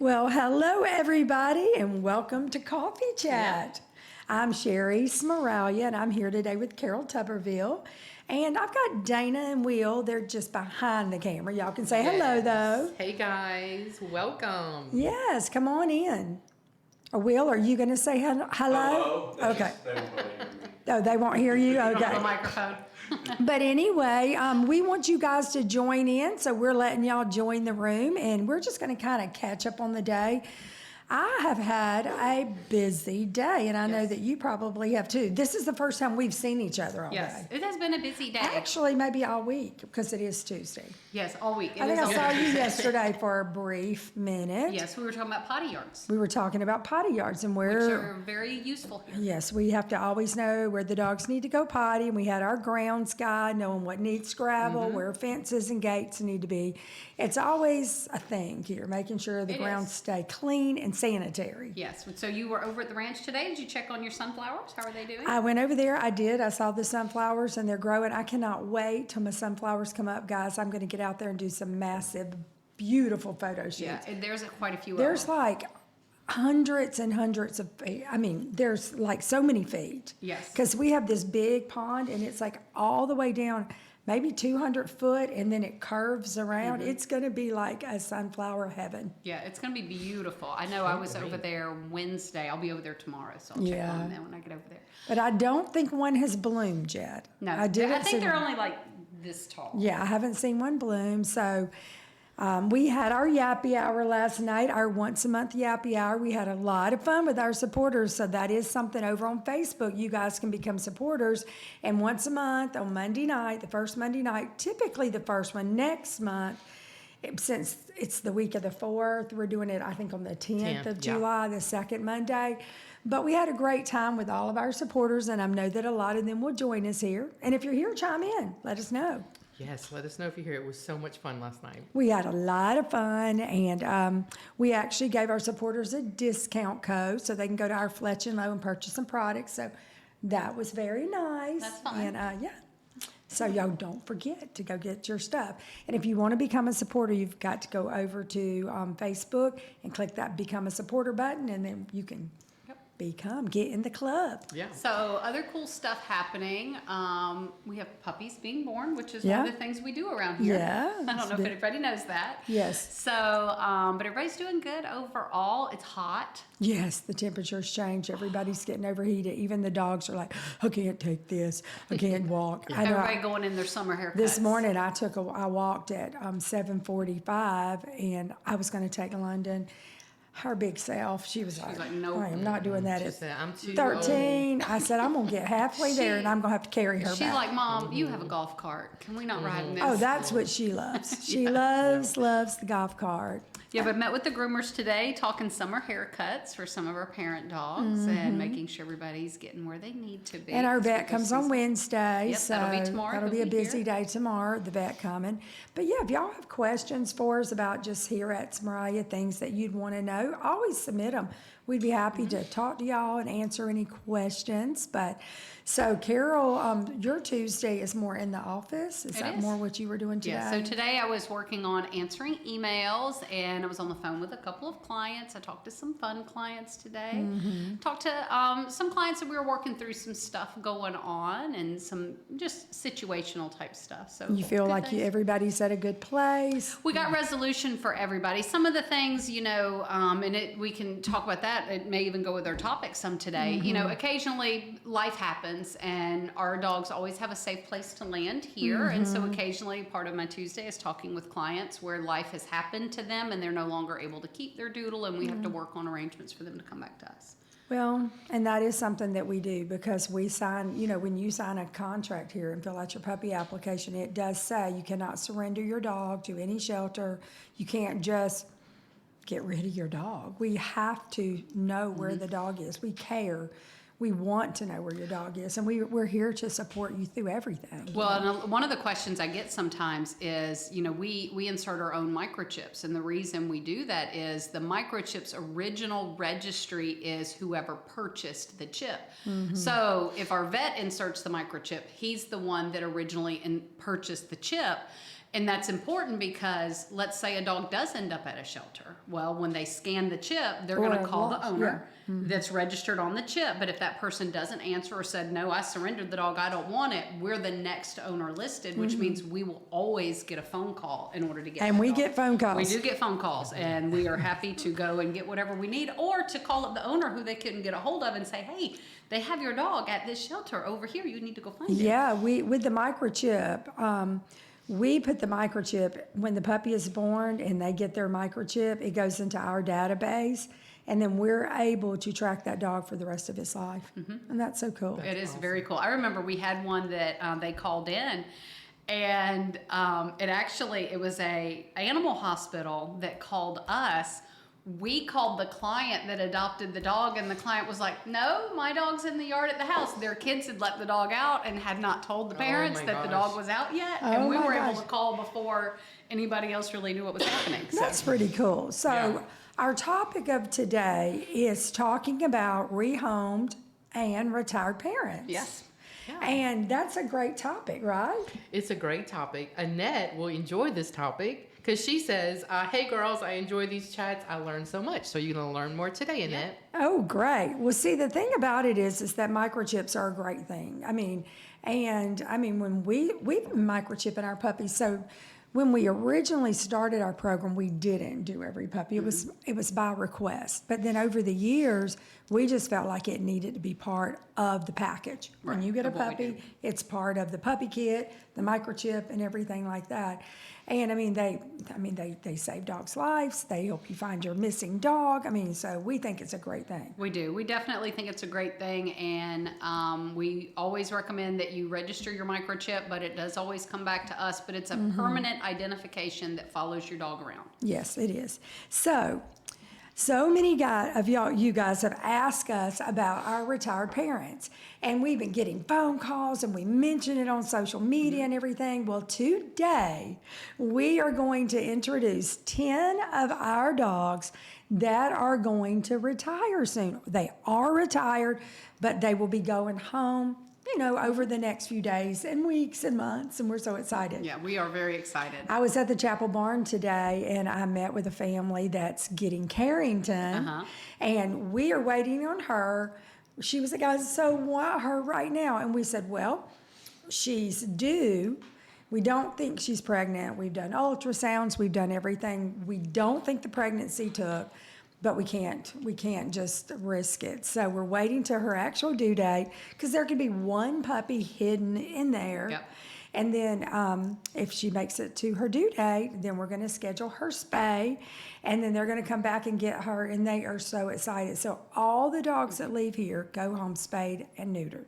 Well, hello everybody and welcome to Coffee Chat. I'm Sherry Smeraglia and I'm here today with Carol Tuberville. And I've got Dana and Will. They're just behind the camera. Y'all can say hello though. Hey guys, welcome. Yes, come on in. Or Will, are you going to say hello? Hello. Okay. Oh, they won't hear you? On the Okay. microphone. But anyway, we want you guys to join in, so we're letting y'all join the room, and we're just going to kind of catch up on the day. I have had a busy day, and I know that you probably have too. This is the first time we've seen each other all Yes, day. it has been a busy day. Actually, maybe all week, because it is Tuesday. Yes, all week. I think I saw you yesterday for a brief minute. Yes, we were talking about potty yards, We were talking about potty yards and which where... are very useful here. Yes, we have to always know where the dogs need to go potty, and we had our grounds guide, knowing what needs gravel, where fences and gates need to be. It's always a thing here, making sure the It grounds is. stay clean and sanitary. Yes, so you were over at the ranch today. Did you check on your sunflowers? How are they doing? I went over there, I did. I saw the sunflowers, and they're growing. I cannot wait till my sunflowers come up, guys. I'm going to get out there and do some massive, beautiful photo shoots. Yeah, and there's quite a few There's of them. like hundreds and hundreds of feet. I mean, there's like so many feet. Yes. Because we have this big pond and it's like all the way down, maybe 200 foot, and then it curves around. It's going to be like a sunflower heaven. Yeah, it's going to be beautiful. I know I was over there Wednesday. I'll be over there tomorrow, so I'll check Yeah. on them when I get over there. But I don't think one has bloomed yet. No, I didn't I think see they're one. only like this tall. Yeah, I haven't seen one bloom. So we had our Yappy Hour last night, our once a month Yappy Hour. We had a lot of fun with our supporters. So that is something over on Facebook. You guys can become supporters. And once a month on Monday night, the first Monday night, typically the first one next month, since it's the week of the 4th, we're doing it, I think, on the 10th of July, the second Monday. But we had a great time with all of our supporters, and I know that a lot of them will join us here. And if you're here, chime in. Let us know. Yes, let us know if you're here. It was so much fun last night. We had a lot of fun, and we actually gave our supporters a discount code so they can go to our Fletch and Low and purchase some products. So that was very nice. That's fun. And yeah. So y'all don't forget to go get your stuff. And if you want to become a supporter, you've got to go over to Facebook and click that Become a Supporter button, and then you can get in the club. Yeah. So other cool stuff happening. We have puppies being born, which is one of the things we do around here. Yeah. I don't know if anybody knows that. Yes. So, but everybody's doing good overall. It's hot. Yes, the temperature's changed. Everybody's getting overheated. Even the dogs are like, I can't take this. I can't walk. I know. Everybody going in their summer haircuts. This morning I walked at 7:45, and I was going to take London. Her big self, she was like, "No, I am not doing that She at said, I'm too 13. I said, I'm going to get halfway there, and I'm going to have to carry her She's back. like, Mom, you have a golf cart. Can we not ride in this? Oh, that's what she loves. She loves the golf cart. Yeah, but met with the groomers today, talking summer haircuts for some of our parent dogs and making sure everybody's getting where they need to be. And our vet comes on Wednesday, Yep, so that'll be tomorrow. that'll be a He'll be busy here. day tomorrow, the vet coming. But yeah, if y'all have questions for us about just here at Smeraglia, things that you'd want to know, always submit them. We'd be happy to talk to y'all and answer any questions. But so Carol, your Tuesday is more in the office. Is that more what you were doing today? Yeah, so today I was working on answering emails, and I was on the phone with a couple of clients. I talked to some fun clients today. Talked to some clients that we were working through some stuff going on and some just situational type stuff. So you feel good like things. everybody's at a good place? We got resolution for everybody. Some of the things, and we can talk about that. It may even go with our topic some today. Occasionally life happens, and our dogs always have a safe place to land here. And so occasionally part of my Tuesday is talking with clients where life has happened to them and they're no longer able to keep their doodle, and we have to work on arrangements for them to come back to us. Well, and that is something that we do because we sign, when you sign a contract here and fill out your puppy application, it does say you cannot surrender your dog to any shelter. You can't just get rid of your dog. We have to know where the dog is. We care. We want to know where your dog is, and we're here to support you through everything. Well, and one of the questions I get sometimes is, we insert our own microchips, and the reason we do that is the microchip's original registry is whoever purchased the chip. So if our vet inserts the microchip, he's the one that originally purchased the chip. And that's important because let's say a dog does end up at a shelter. Well, when they scan the chip, they're Or going a to call the loss, owner yeah. that's registered on the chip. But if that person doesn't answer or said, no, I surrendered the dog, I don't want it, we're the next owner listed, which means we will always get a phone call in order to get And the we dog. get phone calls. We do get phone calls, and we are happy to go and get whatever we need, or to call up the owner who they couldn't get a hold of and say, hey, they have your dog at this shelter over here. You need to go find it. Yeah, with the microchip, we put the microchip when the puppy is born and they get their microchip, it goes into our database, and then we're able to track that dog for the rest of his life. And that's so cool. It is very cool. I remember we had one that they called in, and it was a animal hospital that called us. We called the client that adopted the dog, and the client was like, no, my dog's in the yard at the house. Their kids had let the dog out and had not told the parents that the dog was out yet. And we were able to call before anybody else really knew what was happening. So. That's pretty cool. So our topic of today is talking about rehomed and retired parents. Yes. Yeah. And that's a great topic, right? It's a great topic. Annette will enjoy this topic because she says, hey girls, I enjoy these chats. I learned so much. So you're going to learn more today, Annette. Oh, great. Well, see, the thing about it is that microchips are a great thing. When we've been microchipping our puppies, so when we originally started our program, we didn't do every puppy. It was by request. But then over the years, we just felt like it needed to be part of the package. When you get a of what we puppy, do. it's part of the puppy kit, the microchip, and everything like that. And they save dogs' lives. They help you find your missing dog. So we think it's a great thing. We do. We definitely think it's a great thing, and we always recommend that you register your microchip, but it does always come back to us, but it's a permanent identification that follows your dog around. Yes, it is. So many you guys have asked us about our retired parents, and we've been getting phone calls, and we mention it on social media and everything. Well, today we are going to introduce 10 of our dogs that are going to retire soon. They are retired, but they will be going home, over the next few days and weeks and months, and we're so excited. Yeah, we are very excited. I was at the chapel barn today, and I met with a family that's getting Carrington, and we are waiting on her. She was like, guys, so why her right now? And we said, well, she's due. We don't think she's pregnant. We've done ultrasounds. We've done everything. We don't think the pregnancy took, but we can't just risk it. So we're waiting to her actual due date, because there could be one puppy hidden in there. Yep. And then if she makes it to her due date, then we're going to schedule her spay, and then they're going to come back and get her, and they are so excited. So all the dogs that leave here go home spayed and neutered.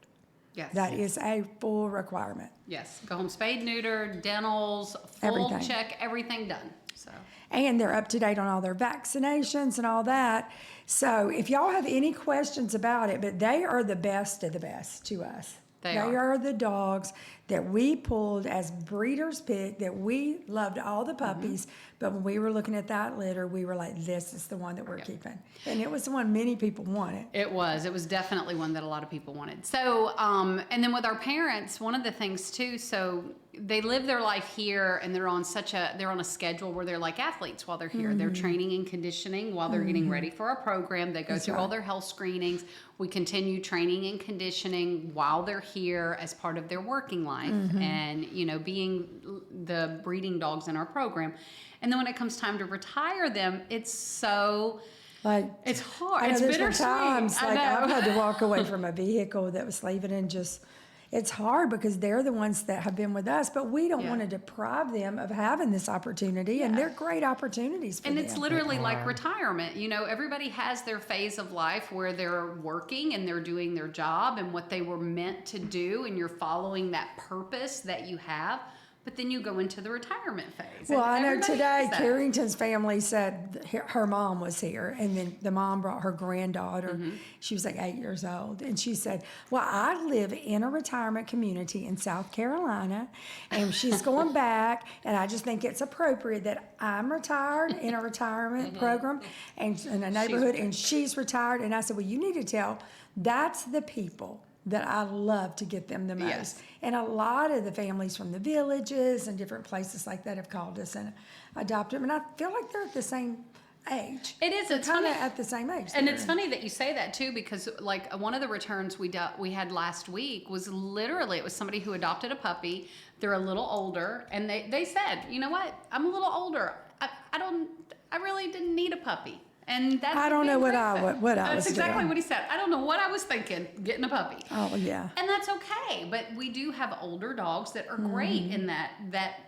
Yes. That is a full requirement. Yes. Go home spayed, neutered, dentals, full Everything. check, everything done. So. And they're up to date on all their vaccinations and all that. So if y'all have any questions about it, but they are the best of the best to us. They are. are the dogs that we pulled as breeder's pick, that we loved all the puppies, but when we were looking at that litter, we were like, this is the one that we're keeping. And it was the one many people wanted. It was definitely one that a lot of people wanted. So, and then with our parents, one of the things too, so they live their life here, and they're on a schedule where they're like athletes while they're here. They're training and conditioning while they're getting ready for our program. They go through all their health screenings. We continue training and conditioning while they're here as part of their working life, and being the breeding dogs in our program. And then when it comes time to retire them, it's so it's hard. I know It's there's been bittersweet. times I know. I've had to walk away from a vehicle that was leaving, and just, it's hard because they're the ones that have been with us, but we don't want to deprive them of having this opportunity, and they're great opportunities for And them. it's literally like retirement. Everybody has their phase of life where they're working and they're doing their job and what they were meant to do, and you're following that purpose that you have. But then you go into the retirement phase. Well, and I know everybody today has that. Carrington's family said her mom was here, and then the mom brought her granddaughter. She was like 8 years old, and she said, well, I live in a retirement community in South Carolina, and she's going back, and I just think it's appropriate that I'm retired in a retirement program and in a neighborhood, and she's retired. And I said, well, you need to tell, that's the people that I love to get them the most. Yes. And a lot of the families from the villages and different places like that have called us and adopted them. And I feel like they're at the same age. It is. They're It's kind of funny. at the same age. And it's funny that you say that too, because like one of the returns we had last week was literally, it was somebody who adopted a puppy. They're a little older, and they said, you know what, I'm a little older. I really didn't need a puppy. And that's I don't know what I was That's exactly doing. what he said. I don't know what I was thinking, getting a puppy. Oh, yeah. And that's okay, but we do have older dogs that are great Mm-hmm. in that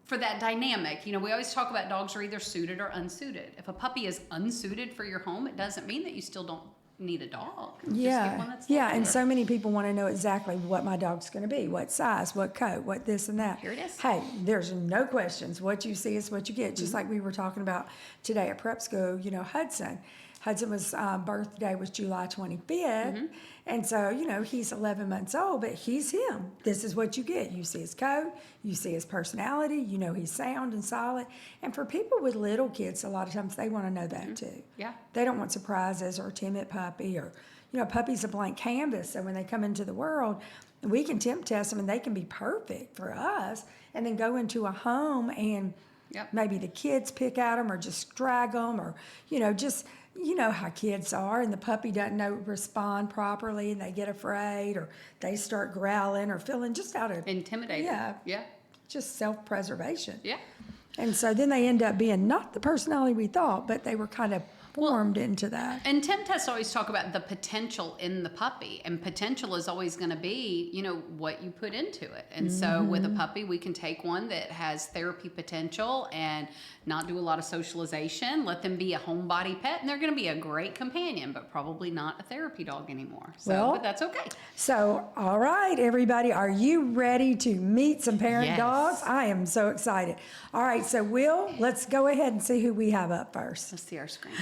for that dynamic. You know, we always talk about dogs are either suited or unsuited. If a puppy is unsuited for your home, it doesn't mean that you still don't need a dog. Just get one that's Yeah, and older. so many people want to know exactly what my dog's going to be, what size, what coat, what this and that. Here it is. Hey, there's no questions. What you see is what you get. Just like we were talking about today at prep school, you know, Hudson. Hudson's birthday was July 25th. And so, you know, he's 11 months old, but he's him. This is what you get. You see his coat, you see his personality, you know he's sound and solid. And for people with little kids, a lot of times they want to know that too. Yeah. They don't want surprises or a timid puppy or, you know, puppy's a blank canvas. So when they come into the world, we can temp test them and they can be perfect for us and then go into a home and Yep. maybe the kids pick at them or just drag them or, you know, just, you know how kids are and the puppy doesn't respond properly and they get afraid or they start growling or feeling just out of Intimidated. Yeah. Yeah. just self-preservation. Yeah. And so then they end up being not the personality we thought, but they were kind of formed into that. And temp tests always talk about the potential in the puppy, and potential is always going to be, you know, what you put into it. And so with a puppy, we can take one that has therapy potential and not do a lot of socialization, let them be a homebody pet, and they're going to be a great companion, but probably not a therapy dog anymore. So, Well, but that's okay. So, all right, everybody, are you ready to meet some parent Yes. dogs? I am so excited. All right, so Will, let's go ahead and see who we have up first. Let's see our screen.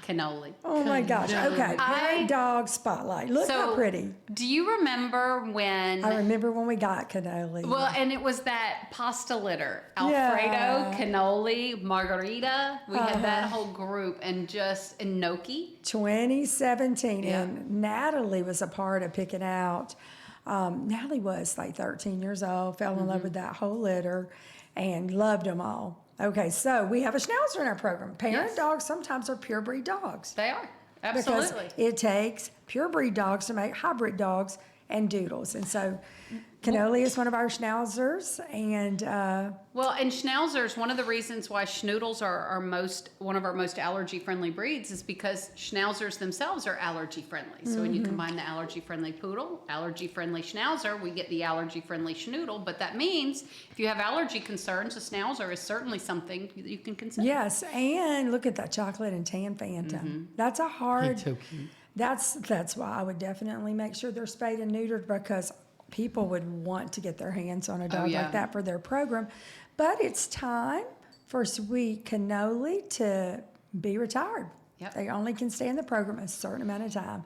Cannoli. Oh my gosh. Okay, parent dog spotlight. Look how pretty. Do you remember when? I remember when we got cannoli. Well, and it was that pasta litter. Yeah. Alfredo, cannoli, margarita. We had that whole group and gnocchi. 2017, Yeah. and Natalie was a part of picking out. Natalie was like 13 years old, fell in love with that whole litter, and loved them all. Okay, so we have a Schnauzer in our program. Parent Yes. dogs sometimes are pure breed dogs. They are. Because Absolutely. it takes pure breed dogs to make hybrid dogs and doodles. And so Cannoli is one of our Schnauzers, and Well, and Schnauzers, one of the reasons why Schnoodles are one of our most allergy-friendly breeds is because Schnauzers themselves are allergy-friendly. So when you combine the allergy-friendly poodle, allergy-friendly Schnauzer, we get the allergy-friendly Schnoodle. But that means if you have allergy concerns, a Schnauzer is certainly something that you can consider. yes, and look at that chocolate and tan phantom. That's a hard. He's so cute. That's why I would definitely make sure they're spayed and neutered, because people would want to get their hands on a dog yeah. like that for their program. But it's time for sweet Cannoli to be retired. Yep. They only can stay in the program a certain amount of time.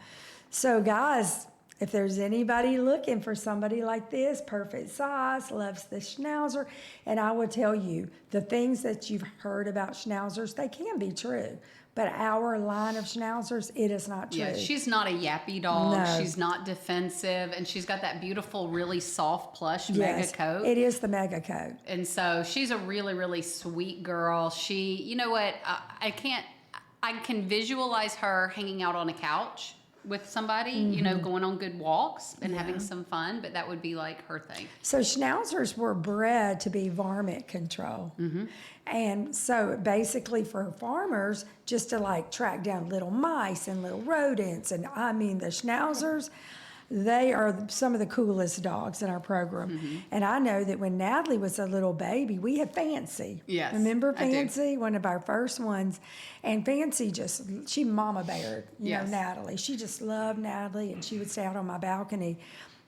So guys, if there's anybody looking for somebody like this, perfect size, loves the Schnauzer, and I will tell you, the things that you've heard about Schnauzers, they can be true. But our line of Schnauzers, it is not true. Yeah, she's not a yappy dog. No. She's not defensive, and she's got that beautiful, really soft, plush mega Yes, coat. it is the mega coat. And so she's a really, really sweet girl. She, you know what? I can visualize her hanging out on a couch with somebody, you know, going on good walks and having some fun, but that would be like her thing. So Schnauzers were bred to be varmint control. And so basically for farmers, just to like track down little mice and little rodents. And I mean, the Schnauzers, they are some of the coolest dogs in our program. And I know that when Natalie was a little baby, we had Fancy. Yes, Remember I do. Fancy? One of our first ones. And Fancy she mama beared, you know, Yes. Natalie. She just loved Natalie, and she would stay out on my balcony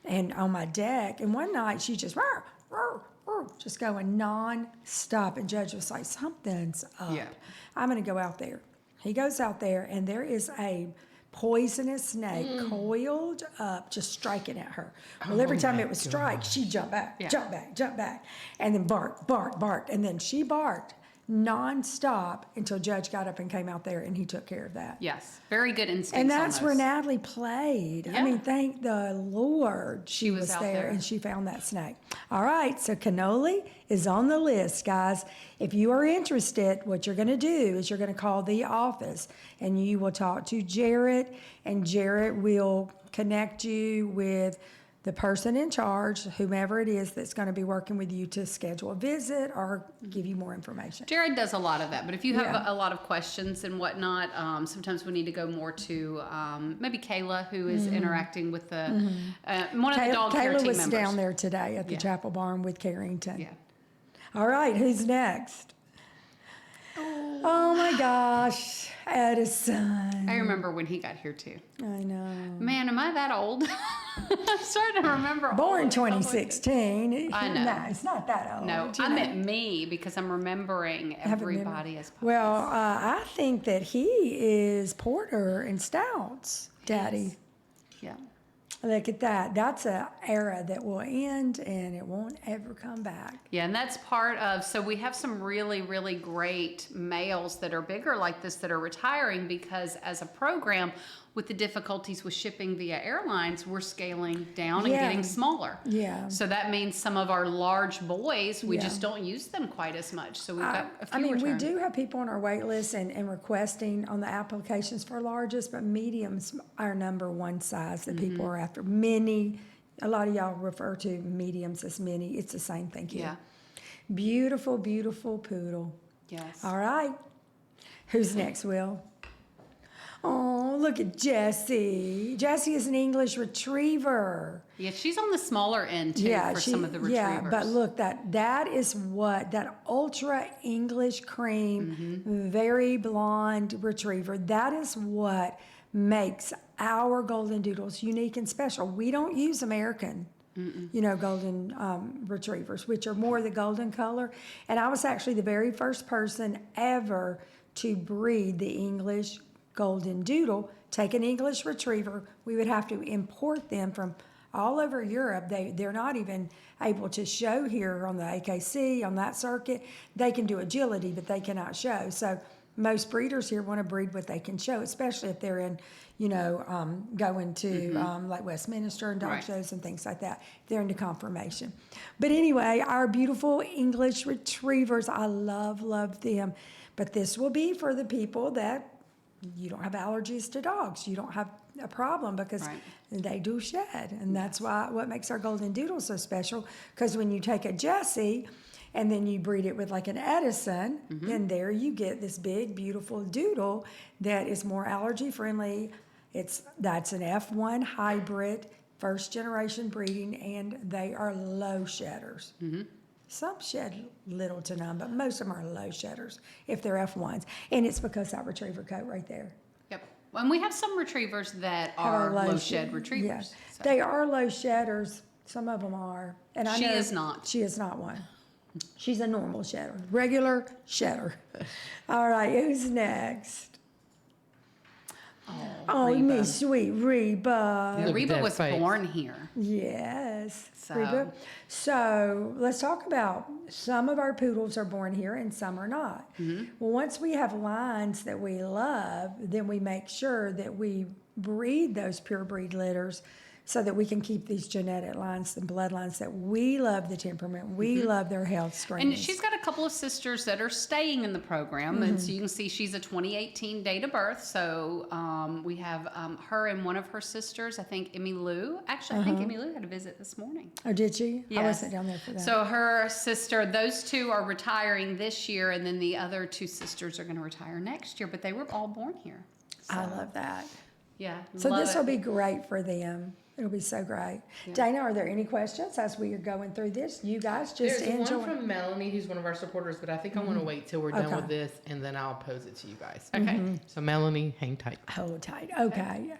and on my deck. And one night she just, "Rrr, rrr, rrr," just going non-stop. And Judge was like, something's up. Yeah. I'm going to go out there. He goes out there, and there is a poisonous snake coiled up, just striking at her. Well, every time it would strike, she'd jump back, Yeah. jump back, and then bark, bark, bark. And then she barked, nonstop until Judge got up and came out there and he took care of that. Yes, very good instincts. And that's on where those. Natalie played. I mean, thank the Lord she was out there there. and she found that snake. All right, so cannoli is on the list, guys. If you are interested, what you're going to do is you're going to call the office and you will talk to Jarrett, and Jarrett will connect you with the person in charge, whomever it is that's going to be working with you to schedule a visit or give you more information. Jared does a lot of that, but if you have Yeah. a lot of questions and whatnot, sometimes we need to go more to maybe Kayla, who is interacting with the one of the dog care Kayla team was members. down there today at the Yeah. Chapel Barn with Carrington. Yeah. All right, who's next? Oh my gosh, Edison. I remember when he got here too. I know. Man, am I that old? I'm starting to remember. all Born of it. 2016. I know. No, it's not that old. No, you I know. meant me because I'm remembering Have a memory. everybody as puppies. Well, I think that he is Porter and Stouts, Daddy. Yeah. Look at that. That's an era that will end and it won't ever come back. Yeah, and that's part of, so we have some really, really great males that are bigger like this that are retiring because as a program, with the difficulties with shipping via airlines, we're scaling down and Yeah. getting smaller. Yeah. So that means some of our large boys, we Yeah. just don't use them quite as much. So we've got a few I mean, return. we do have people on our wait list and requesting on the applications for largest, but medium's our number one size that Mm-hmm. people are after. Mini, a lot of y'all refer to mediums as mini. It's the same thing here. Yeah. Beautiful, beautiful poodle. Yes. All right. Who's next, Will? Oh, look at Jessie. Jessie is an English retriever. Yeah, she's on the smaller end too for some of the retrievers. Yeah, but look, that is what that ultra English cream, very blonde retriever. That is what makes our Goldendoodles unique and special. We don't use American, golden retrievers, which are more the golden color. And I was actually the very first person ever to breed the English golden doodle. Take an English retriever. We would have to import them from all over Europe. They're not even able to show here on the AKC, on that circuit. They can do agility, but they cannot show. So most breeders here want to breed what they can show, especially if they're in, going to like Westminster and dog Right. shows and things like that. They're into conformation. But anyway, our beautiful English retrievers, I love them. But this will be for the people that you don't have allergies to dogs. You don't have a problem because Right. they do shed. And that's what makes our golden doodle so special. Because when you take a Jessie and then you breed it with like an Edison, then there you get this big, beautiful doodle that is more allergy friendly. That's an F1 hybrid, first generation breeding, and they are low shedders. Some shed little to none, but most of them are low shedders if they're F1s. And it's because that retriever coat right there. Yep. And we have some retrievers that Have are a low shed. shed retrievers. Yeah. So- They are low shedders. Some of them are. And I She know is not. She is not one. She's a normal shedder, regular shedder. All right, who's next? Oh, Reba. me sweet Reba. Yeah, Look at Reba that was face. born here. Yes, So- Reba. So let's talk about some of our poodles are born here and some are not. Well, once we have lines that we love, then we make sure that we breed those pure breed litters so that we can keep these genetic lines and bloodlines that we love the temperament, we love their health screenings. And she's got a couple of sisters that are staying in the program. And so you can see she's a 2018 date of birth. So we have her and one of her sisters, I think Emmy Lou. Actually, I think Emmy Lou had a visit this morning. Oh, did she? I Yes. wasn't down there for that. So her sister, those two are retiring this year, and then the other two sisters are going to retire next year. But they were all born here. So, I love that. Yeah. So love this it. will be great for them. It'll be so great. Dana, are there any questions as we are going through this? You guys just There's enjoy. one from Melanie, who's one of our supporters, but I think I want to wait till we're done Okay. with this, and then I'll pose it to you guys. Okay. So Melanie, hang tight. Hold tight. Okay.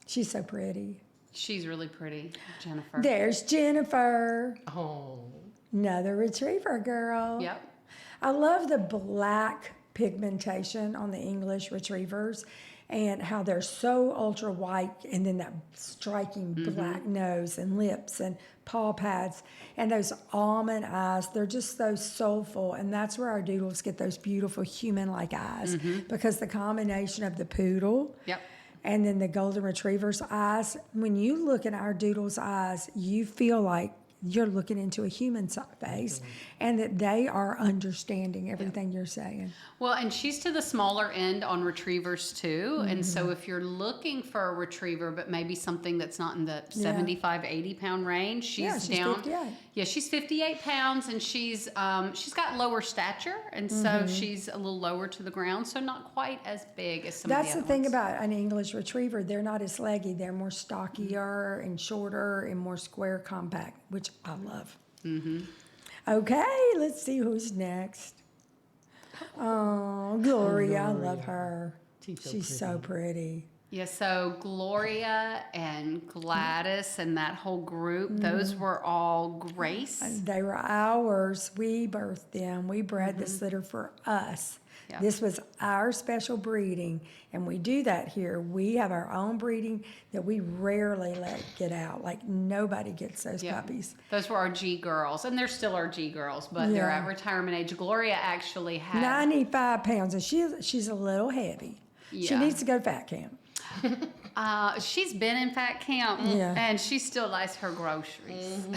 She's so pretty. She's really pretty, Jennifer. There's Jennifer, Oh, another retriever girl. Yep. I love the black pigmentation on the English retrievers. and how they're so ultra white, and then that striking black nose and lips and paw pads and those almond eyes. They're just so soulful, and that's where our doodles get those beautiful human-like eyes, because the combination of the poodle Yep. and then the golden retriever's eyes, when you look in our doodle's eyes, you feel like you're looking into a human's face, and that they are understanding everything you're saying. Well, and she's to the smaller end on retrievers too. And so if you're looking for a retriever, but maybe something that's not in the 75, 80 pound range, she's down. 58. Yeah, she's 58 pounds, and she's got lower stature, and so she's a little lower to the ground, so not quite as big as some of the That's other the thing ones. about an English retriever. They're not as leggy. They're more stockier and shorter and more square, compact, which I love. Okay, let's see who's next. Oh, Gloria, I love her. She's so pretty. Yeah, so Gloria and Gladys and that whole group, those were all Grace. They were ours. We birthed them. We bred this litter for us. Yeah. This was our special breeding, and we do that here. We have our own breeding that we rarely let get out. Like, nobody gets those Yeah. puppies. Those were our G girls, and they're still our G girls, but they're Yeah. at retirement age. Gloria actually had 95 pounds, and she's a little heavy. She Yeah. needs to go to fat camp. she's been in fat camp, Yeah. and she still likes her groceries.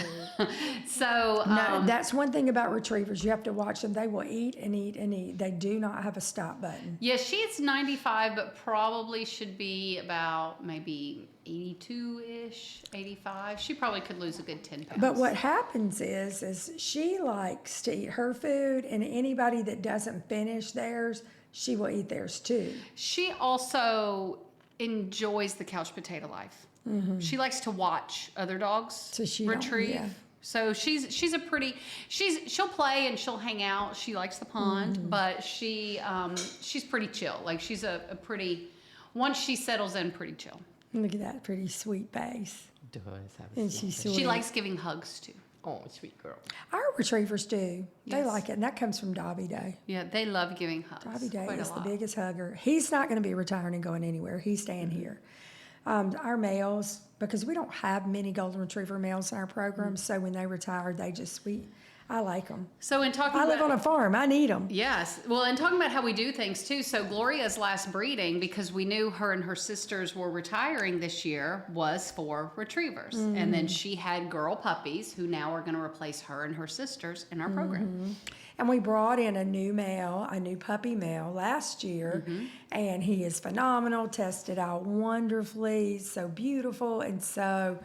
So No, that's one thing about retrievers. You have to watch them. They will eat and eat and eat. They do not have a stop button. yeah, she's 95, but probably should be about maybe 82-ish, 85. She probably could lose a good 10 pounds. But what happens is she likes to eat her food, and anybody that doesn't finish theirs, she will eat theirs too. She also enjoys the couch potato life. She likes to watch other dogs So she don't- retrieve. yeah. So she'll play and she'll hang out. She likes the pond, but she's pretty chill. Like, she's a pretty, once she settles in, pretty chill. Look at that pretty sweet face. Does have a And sweet she's face. sweet. She likes giving hugs too. Oh, sweet girl. Our retrievers do. They Yes. like it, and that comes from Dobby Day. Yeah, they love giving hugs. Dobby Day quite a is the lot. biggest hugger. He's not going to be retiring and going anywhere. He's staying here. Our males, because we don't have many golden retriever males in our program, so when they retire, I like them. So in talking I live about on a farm. I need them. Yes. Well, and talking about how we do things too. So Gloria's last breeding, because we knew her and her sisters were retiring this year, was for retrievers. And then she had girl puppies who now are going to replace her and her sisters in our program. And we brought in a new puppy male last year, and he is phenomenal, tested out wonderfully, so beautiful. And so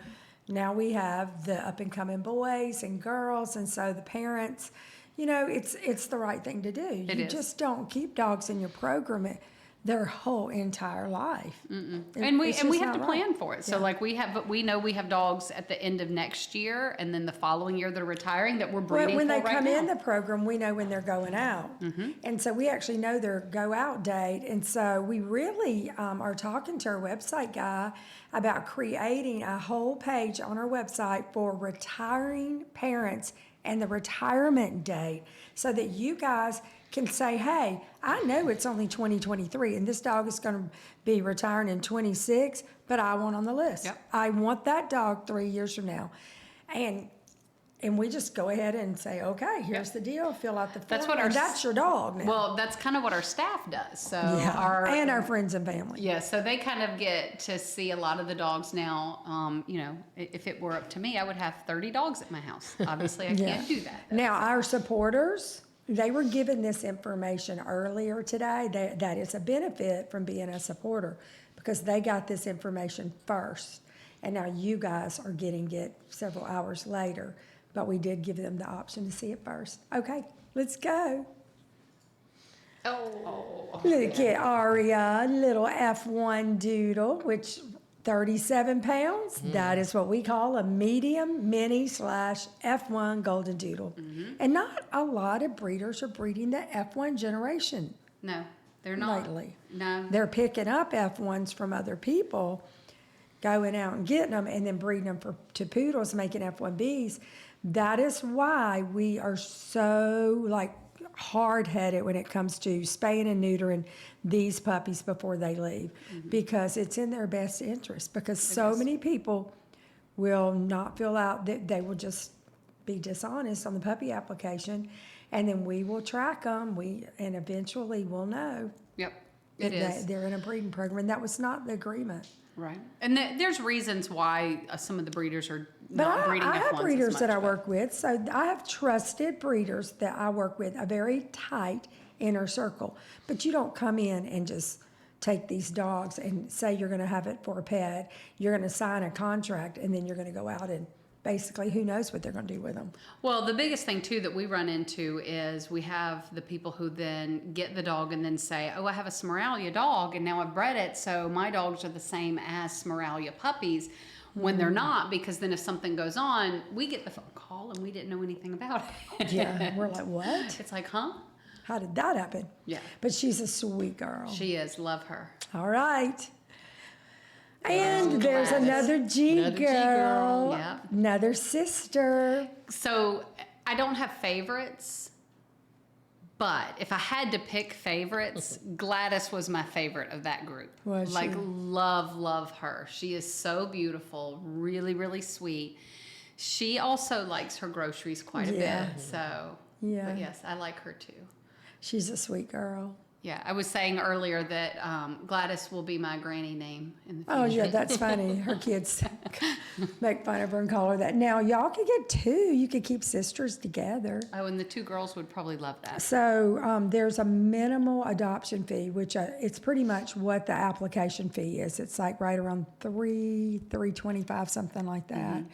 now we have the up and coming boys and girls, and so the parents, it's the right thing to do. It You is. just don't keep dogs in your program their whole entire life. And we It's have just to not plan right. for it. So Yeah. like we know we have dogs at the end of next year, and then the following year they're retiring that we're breeding When for they right come now. in the program, we know when they're going out. And so we actually know their go out date. And so we really are talking to our website guy about creating a whole page on our website for retiring parents and the retirement date, so that you guys can say, hey, I know it's only 2023 and this dog is going to be retiring in 26, but I want on the list. Yep. I want that dog 3 years from now. And we just go ahead and say, okay, here's the deal, fill out the form. That's what and our that's your dog now. Well, that's kind of what our staff does. So yeah. And our friends and family. Yeah, so they kind of get to see a lot of the dogs now. If it were up to me, I would have 30 dogs at my house. Obviously, I can't do that. Now, our supporters, they were given this information earlier today. That is a benefit from being a supporter, because they got this information first. And now you guys are getting it several hours later. But we did give them the option to see it first. Okay, let's go. Oh. Look at Aria, little F1 doodle, which 37 pounds. That is what we call a medium mini / F1 golden doodle. And not a lot of breeders are breeding the F1 generation No, they're not. lately. No. They're picking up F1s from other people, going out and getting them, and then breeding them to poodles, making F1Bs. That is why we are so like hard-headed when it comes to spaying and neutering these puppies before they leave, because it's in their best interest, because so many people will not fill out, that they will just be dishonest on the puppy application, and then we will track them, and eventually we'll know Yep, that it is. they're in a breeding program, and that was not the agreement. Right. And there's reasons why some of the breeders are But not I breeding have F1s as breeders that much, I but- work with, so I have trusted breeders that I work with, a very tight inner circle. But you don't come in and just take these dogs and say you're going to have it for a pet. You're going to sign a contract, and then you're going to go out and basically, who knows what they're going to do with them. Well, the biggest thing too that we run into is we have the people who then get the dog and then say, oh, I have a Smeraglia dog and now I've bred it, so my dogs are the same as Smeraglia puppies, when they're not, because then if something goes on, we get the phone call and we didn't know anything about it. Yeah, we're like, what? It's like, huh? How did that happen? Yeah. But she's a sweet girl. She is. Love her. All right. And there's Gladys. another G Another G girl. girl. Yeah. Another sister. So I don't have favorites, but if I had to pick favorites, Gladys was my favorite of that group. Was like she? love her. She is so beautiful, really, really sweet. She also likes her groceries quite a Yeah. bit. So Yeah. but yes, I like her too. She's a sweet girl. Yeah, I was saying earlier that Gladys will be my granny name in the future. Oh, yeah, that's funny. Her kids make fun of her and call her that. Now, y'all could get two. You could keep sisters together. Oh, and the two girls would probably love that. So there's a minimal adoption fee, which it's pretty much what the application fee is. It's like right around $325, something like that.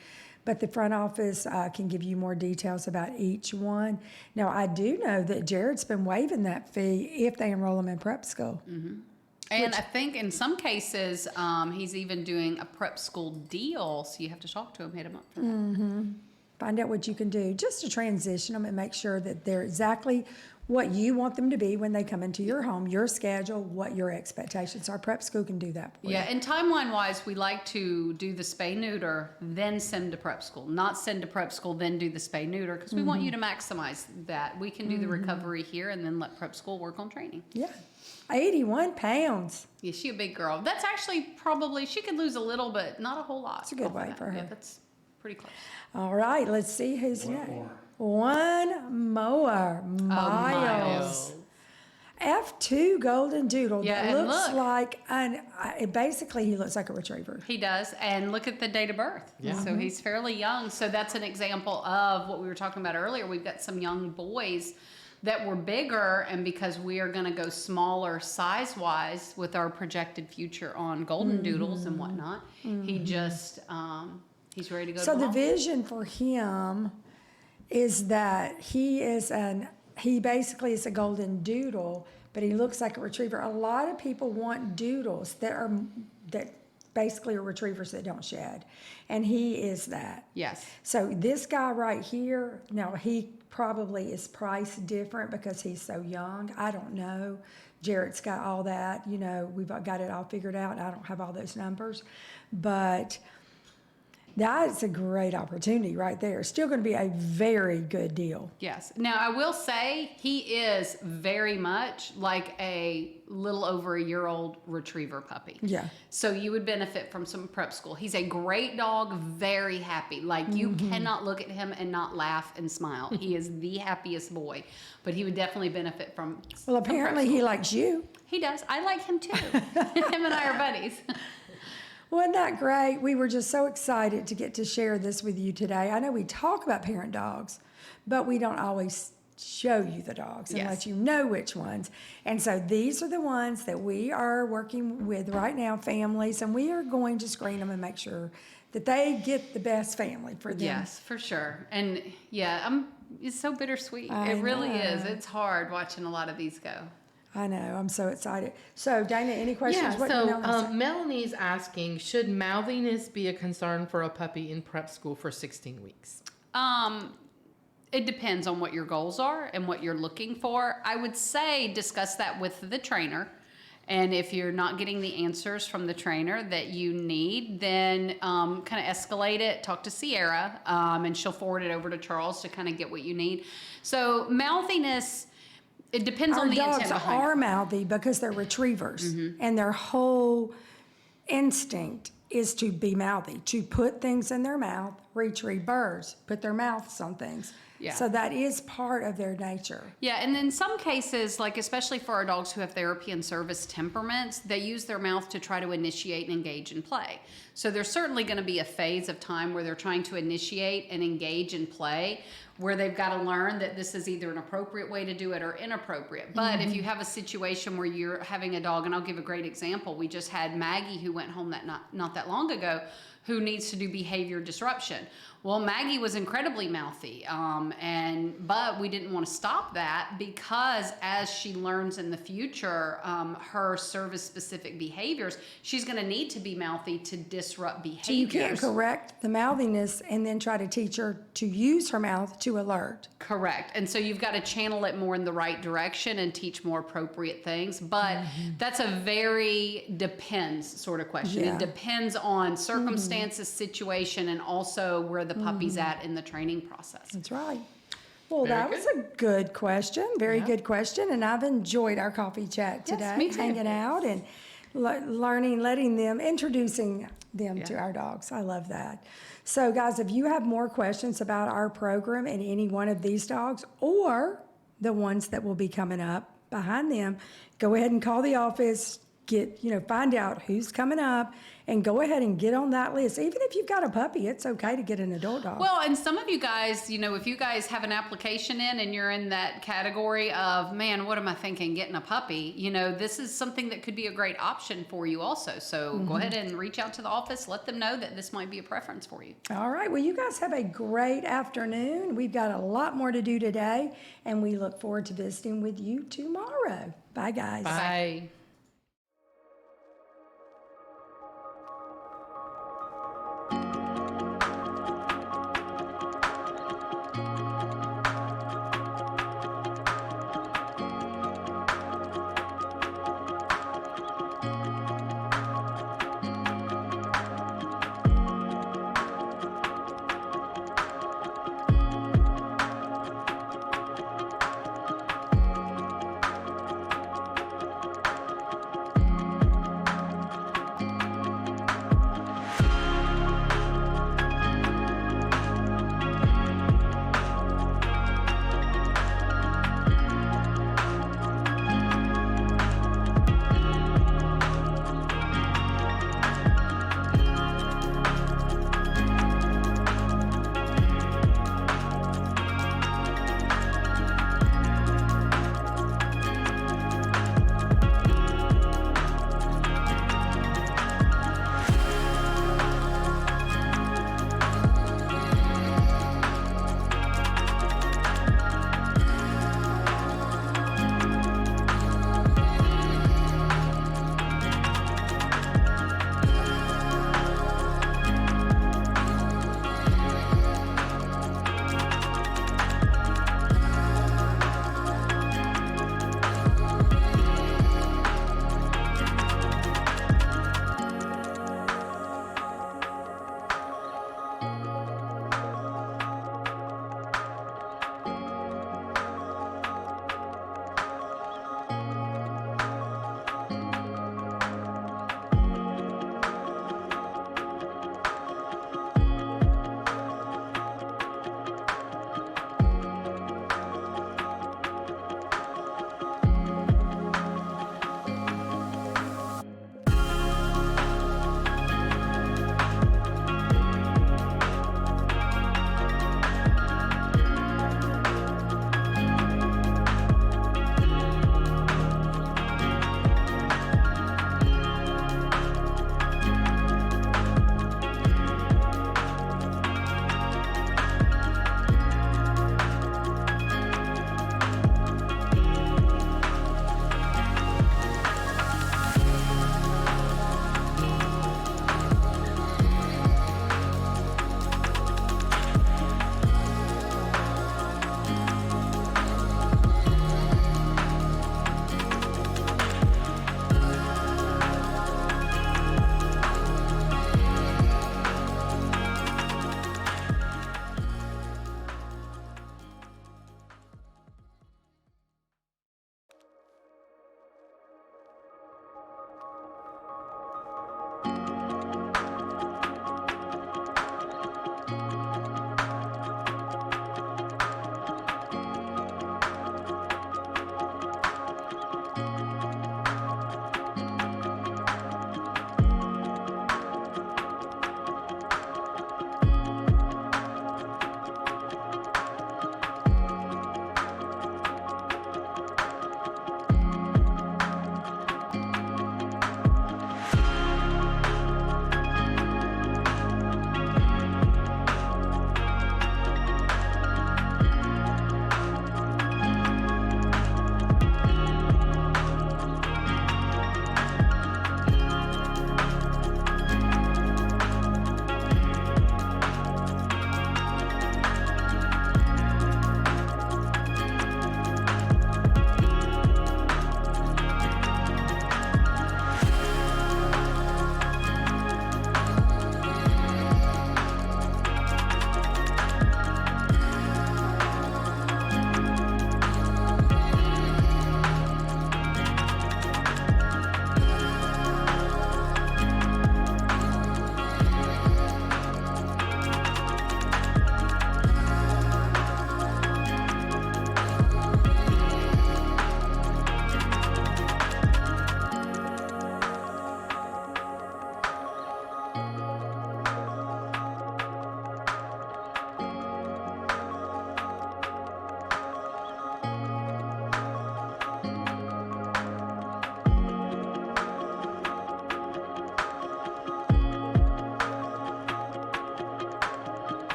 But the front office can give you more details about each one. Now, I do know that Jared's been waiving that fee if they enroll them in prep school. And I think in some cases, he's even doing a prep school deal, so you have to talk to him, hit him up for that. Find out what you can do just to transition them and make sure that they're exactly what you want them to be when they come into your home, your schedule, what your expectations are. Prep school can do that for Yeah, you. and timeline-wise, we like to do the spay-neuter, then send to prep school. Not send to prep school, then do the spay-neuter, because we want you to maximize that. We can do the recovery here and then let prep school work on training. Yeah. 81 pounds. Yeah, she a big girl. That's actually probably, she could lose a little, but not a whole lot. That's a good off of weight that. for her. Yeah, that's pretty close. All right, let's see who's next. One more. Miles. Miles. F2 Golden Doodle. Yeah, that and looks look. like, basically he looks like a retriever. He does, and look at the date of birth. Yeah. So he's fairly young. So that's an example of what we were talking about earlier. We've got some young boys that were bigger, and because we are going to go smaller size-wise with our projected future on golden doodles and whatnot, he just he's ready to go. So to the mom. vision for him is that he basically is a golden doodle, but he looks like a retriever. A lot of people want doodles that basically are retrievers that don't shed, and he is that. Yes. So this guy right here, now he probably is priced different because he's so young. I don't know. Jared's got all that, we've got it all figured out. I don't have all those numbers, but that's a great opportunity right there. Still going to be a very good deal. Yes. Now, I will say he is very much like a little over a year old retriever puppy. Yeah. So you would benefit from some prep school. He's a great dog, very happy. Like you cannot look at him and not laugh and smile. He is the happiest boy, but he would definitely benefit from Well, some prep apparently school. he likes you. He does. I like him too. Him and I are buddies. Wasn't that great? We were just so excited to get to share this with you today. I know we talk about parent dogs, but we don't always show you the dogs and Yes. let you know which ones. And so these are the ones that we are working with right now, families, and we are going to screen them and make sure that they get the best family for them. Yes, for sure. And yeah, it's so bittersweet. I It really is. know. It's hard watching a lot of these go. I know. I'm so excited. So, Dana, any questions? Yeah, What so did Melanie say? Melanie's asking, should mouthiness be a concern for a puppy in prep school for 16 weeks? It depends on what your goals are and what you're looking for. I would say discuss that with the trainer And if you're not getting the answers from the trainer that you need, then kind of escalate it, talk to Sierra, and she'll forward it over to Charles to kind of get what you need. So mouthiness, it depends Our on the dogs intent behind are it. mouthy because they're retrievers, and their whole instinct is to be mouthy, to put things in their mouth, retrieve birds, put their mouths on things. Yeah. So that is part of their nature. Yeah, and in some cases, like especially for our dogs who have therapy and service temperaments, they use their mouth to try to initiate and engage in play. So there's certainly going to be a phase of time where they're trying to initiate and engage in play, where they've got to learn that this is either an appropriate way to do it or inappropriate. But if you have a situation where you're having a dog, and I'll give a great example. We just had Maggie who went home not that long ago, who needs to do behavior disruption. Well, Maggie was incredibly mouthy, but we didn't want to stop that because as she learns in the future her service-specific behaviors, she's going to need to be mouthy to disrupt behaviors. So you can't correct the mouthiness and then try to teach her to use her mouth to alert. Correct. And so you've got to channel it more in the right direction and teach more appropriate things. But that's a very depends sort of question. Yeah. It depends on circumstances, situation, and also where the puppy's at in the training process. That's right. Well, Very that was a good question. Very good question. And I've enjoyed our coffee chat Yes, today. me too. Hanging out and learning, introducing them to our dogs. I love that. So, guys, if you have more questions about our program and any one of these dogs or the ones that will be coming up behind them, go ahead and call the office, find out who's coming up, and go ahead and get on that list. Even if you've got a puppy, it's okay to get an adult dog. Well, and some of you guys, if you guys have an application in and you're in that category of, man, what am I thinking, getting a puppy? This is something that could be a great option for you also. So go ahead and reach out to the office. Let them know that this might be a preference for you. All right. Well, you guys have a great afternoon. We've got a lot more to do today, and we look forward to visiting with you tomorrow. Bye, guys. Bye.